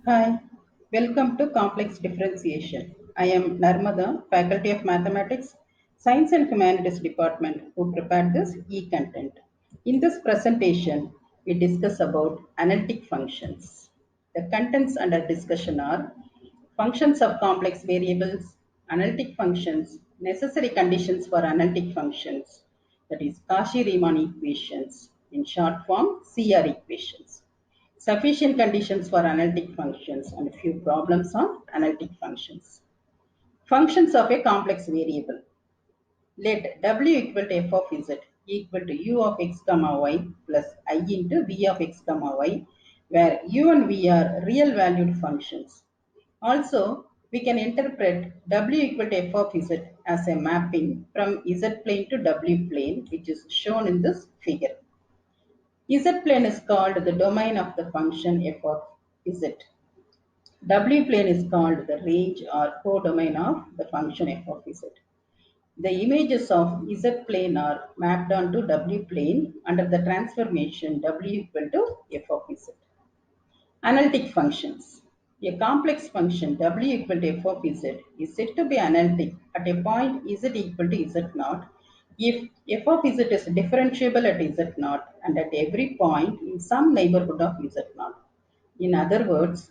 Hi, welcome to Complex Differentiation. I am Narmada, Faculty of Mathematics, Science and Humanities Department, who prepared this e-content. In this presentation, we discuss about analytic functions. The contents under discussion are functions of complex variables, analytic functions, necessary conditions for analytic functions, that is Cauchy-Riemann equations, in short form CR equations, sufficient conditions for analytic functions, and a few problems on analytic functions. Functions of a complex variable. Let w equal to f of z equal to u of x comma y plus I into v of x comma y, where u and v are real valued functions. Also, we can interpret w equal to f of z as a mapping from z plane to w plane, which is shown in this figure. Z plane is called the domain of the function f of z. W plane is called the range or codomain of the function f of z. The images of z plane are mapped onto W plane under the transformation W equal to f of z. Analytic functions. A complex function W equal to f of z is said to be analytic at a point z equal to z0 if f of z is differentiable at z0 and at every point in some neighborhood of z0. In other words,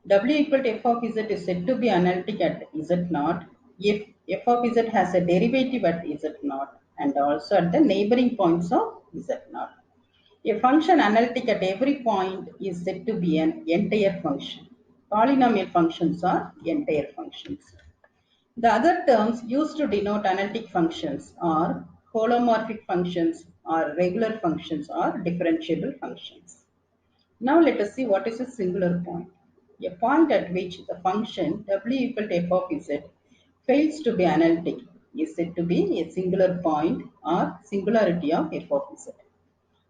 W equal to f of z is said to be analytic at z0 if f of z has a derivative at z0 and also at the neighboring points of z0. A function analytic at every point is said to be an entire function. Polynomial functions are entire functions. The other terms used to denote analytic functions are holomorphic functions or regular functions or differentiable functions. Now let us see what is a singular point. A point at which the function w equal to f of z fails to be analytic is said to be a singular point or singularity of f of z.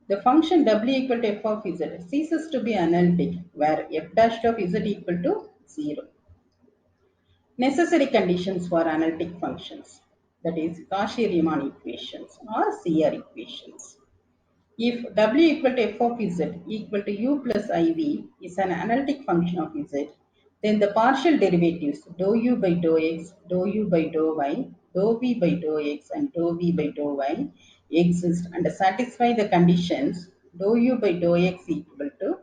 The function w equal to f of z ceases to be analytic where f dash of z equal to 0. Necessary conditions for analytic functions, that is Cauchy-Riemann equations or CR equations. If w equal to f of z equal to u plus iv is an analytic function of z, then the partial derivatives dou u by dou x, dou u by dou y, dou v by dou x, and dou v by dou y exist and satisfy the conditions dou u by dou x equal to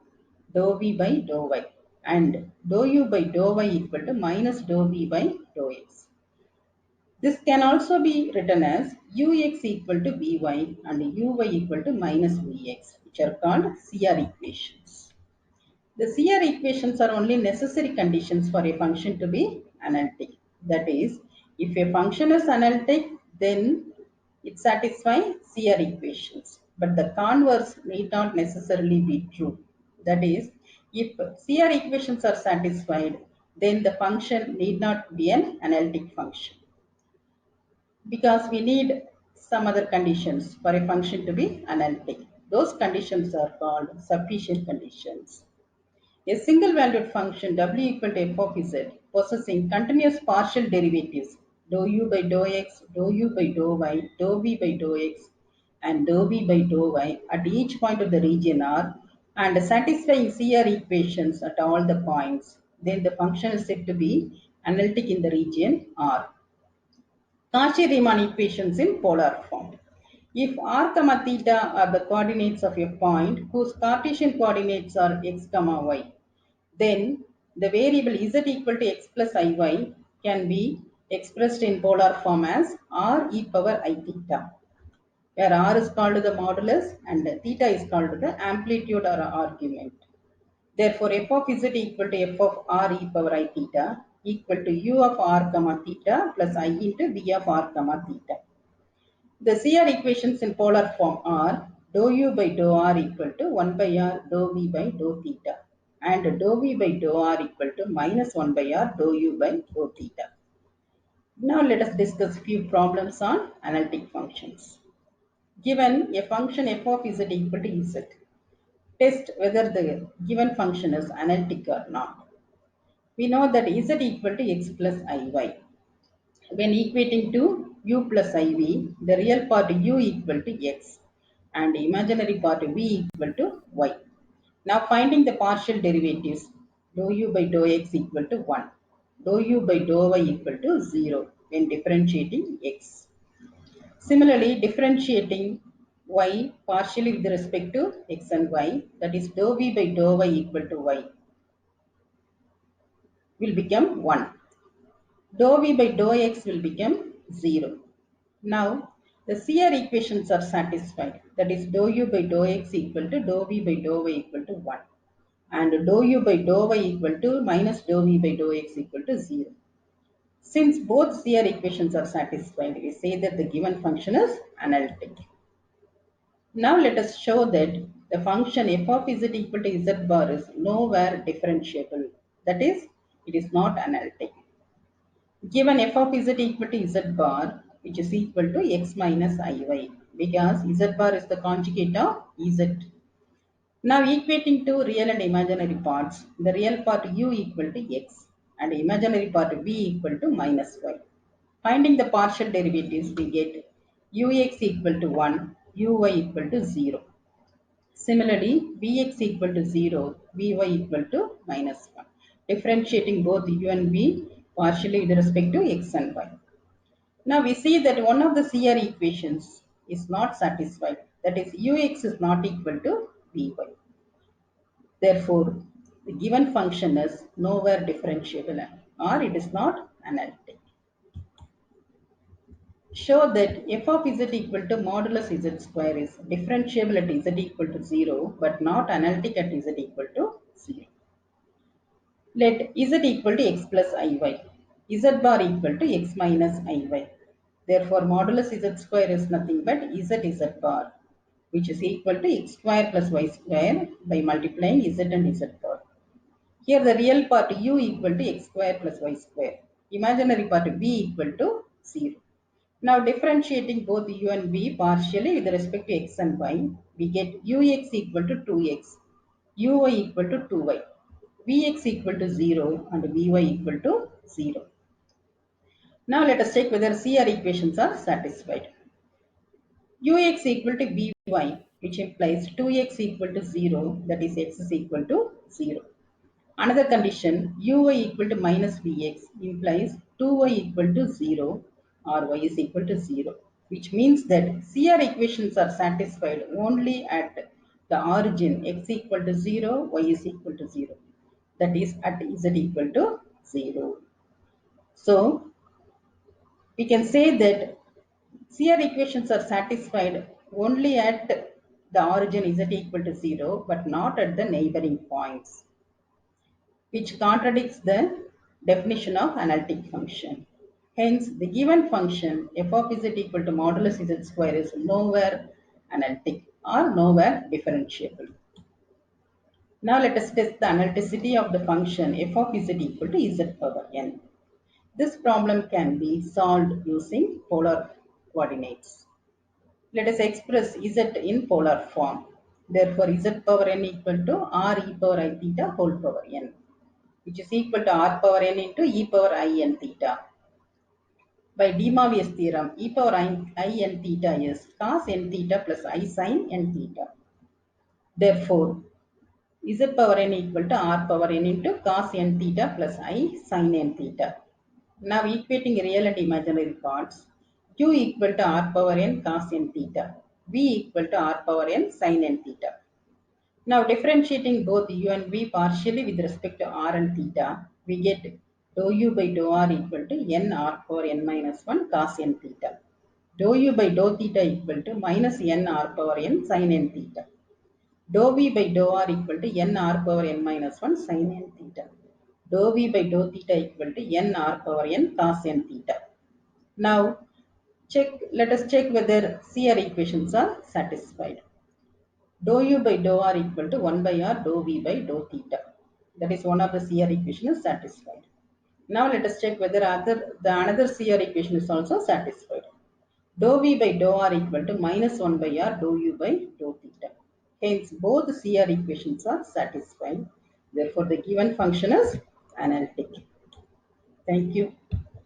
dou v by dou y and dou u by dou y equal to minus dou v by dou x. This can also be written as ux equal to vy and uy equal to minus vx, which are called CR equations. The CR equations are only necessary conditions for a function to be analytic. That is, if a function is analytic, then it satisfies CR equations. But the converse need not necessarily be true. That is, if CR equations are satisfied, then the function need not be an analytic function, because we need some other conditions for a function to be analytic. Those conditions are called sufficient conditions. A single valued function w equal to f of z possessing continuous partial derivatives dou u by dou x, dou u by dou y, dou v by dou x, and dou v by dou y at each point of the region R and satisfying CR equations at all the points, then the function is said to be analytic in the region R. Cauchy-Riemann equations in polar form. If r comma theta are the coordinates of a point whose Cartesian coordinates are x comma y, then the variable z equal to x plus iy can be expressed in polar form as r e power I theta, where r is called the modulus and theta is called the amplitude or argument. Therefore, f of z equal to f of r e power I theta equal to u of r comma theta plus I into v of r comma theta. The CR equations in polar form are dou u by dou r equal to 1 by r dou v by dou theta and dou v by dou r equal to minus 1 by r dou u by dou theta. Now let us discuss few problems on analytic functions. Given a function f of z equal to z, test whether the given function is analytic or not. We know that z equal to x plus iy. When equating to u plus iv, the real part u equal to x and imaginary part v equal to y. Now finding the partial derivatives. dou u by dou x equal to 1, dou u by dou y equal to 0 when differentiating x. Similarly, differentiating y partially with respect to x and y, that is dou v by dou y equal to y, will become 1. Dou v by dou x will become 0. Now, the CR equations are satisfied. That is dou u by dou x equal to dou v by dou y equal to 1. And dou u by dou y equal to minus dou v by dou x equal to 0. Since both CR equations are satisfied, we say that the given function is analytic. Now let us show that the function f of z equal to z bar is nowhere differentiable. That is, it is not analytic. Given f of z equal to z bar, which is equal to x minus iy, because z bar is the conjugate of z. Now equating to real and imaginary parts, the real part u equal to x and imaginary part v equal to minus y. Finding the partial derivatives, we get ux equal to 1, uy equal to 0. Similarly, vx equal to 0, vy equal to minus 1. Differentiating both u and v partially with respect to x and y. Now we see that one of the CR equations is not satisfied. That is, ux is not equal to vy. Therefore, the given function is nowhere differentiable or it is not analytic. Show that f of z equal to modulus z square is differentiable at z equal to 0 but not analytic at z equal to 0. Let z equal to x plus iy, z bar equal to x minus iy. Therefore, modulus z square is nothing but z bar, which is equal to x square plus y square by multiplying z and z bar. Here the real part u equal to x square plus y square. Imaginary part v equal to 0. Now differentiating both u and v partially with respect to x and y, we get ux equal to 2x, uy equal to 2y, vx equal to 0 and vy equal to 0. Now let us check whether CR equations are satisfied. Ux equal to vy, which implies 2x equal to 0, that is x is equal to 0. Another condition, uy equal to minus vx implies 2y equal to 0 or y is equal to 0, which means that CR equations are satisfied only at the origin x equal to 0, y is equal to 0. That is at z equal to 0. So, we can say that CR equations are satisfied only at the origin z equal to 0 but not at the neighboring points, which contradicts the definition of analytic function. Hence, the given function f of z equal to modulus z square is nowhere analytic or nowhere differentiable. Now let us test the analyticity of the function f of z equal to z power n. This problem can be solved using polar coordinates. Let us express z in polar form. Therefore, z power n equal to r e power I theta whole power n, which is equal to r power n into e power I n theta. By De Moivre's theorem, e power I n theta is cos n theta plus I sin n theta. Therefore, z power n equal to r power n into cos n theta plus I sin n theta. Now equating real and imaginary parts, u equal to r power n cos n theta, v equal to r power n sin n theta. Now differentiating both u and v partially with respect to r and theta, we get dou u by dou r equal to n r power n minus 1 cos n theta. Dou u by dou theta equal to minus n r power n sin n theta. Dou v by dou r equal to n r power n minus 1 sin n theta. Dou v by dou theta equal to n r power n cos n theta. Now let us check whether CR equations are satisfied. Dou u by dou r equal to 1 by r dou v by dou theta. That is one of the CR equation is satisfied. Now let us check whether the another CR equation is also satisfied. Dou v by dou r equal to minus 1 by r dou u by dou theta. Hence, both CR equations are satisfied. Therefore, the given function is analytic. Thank you.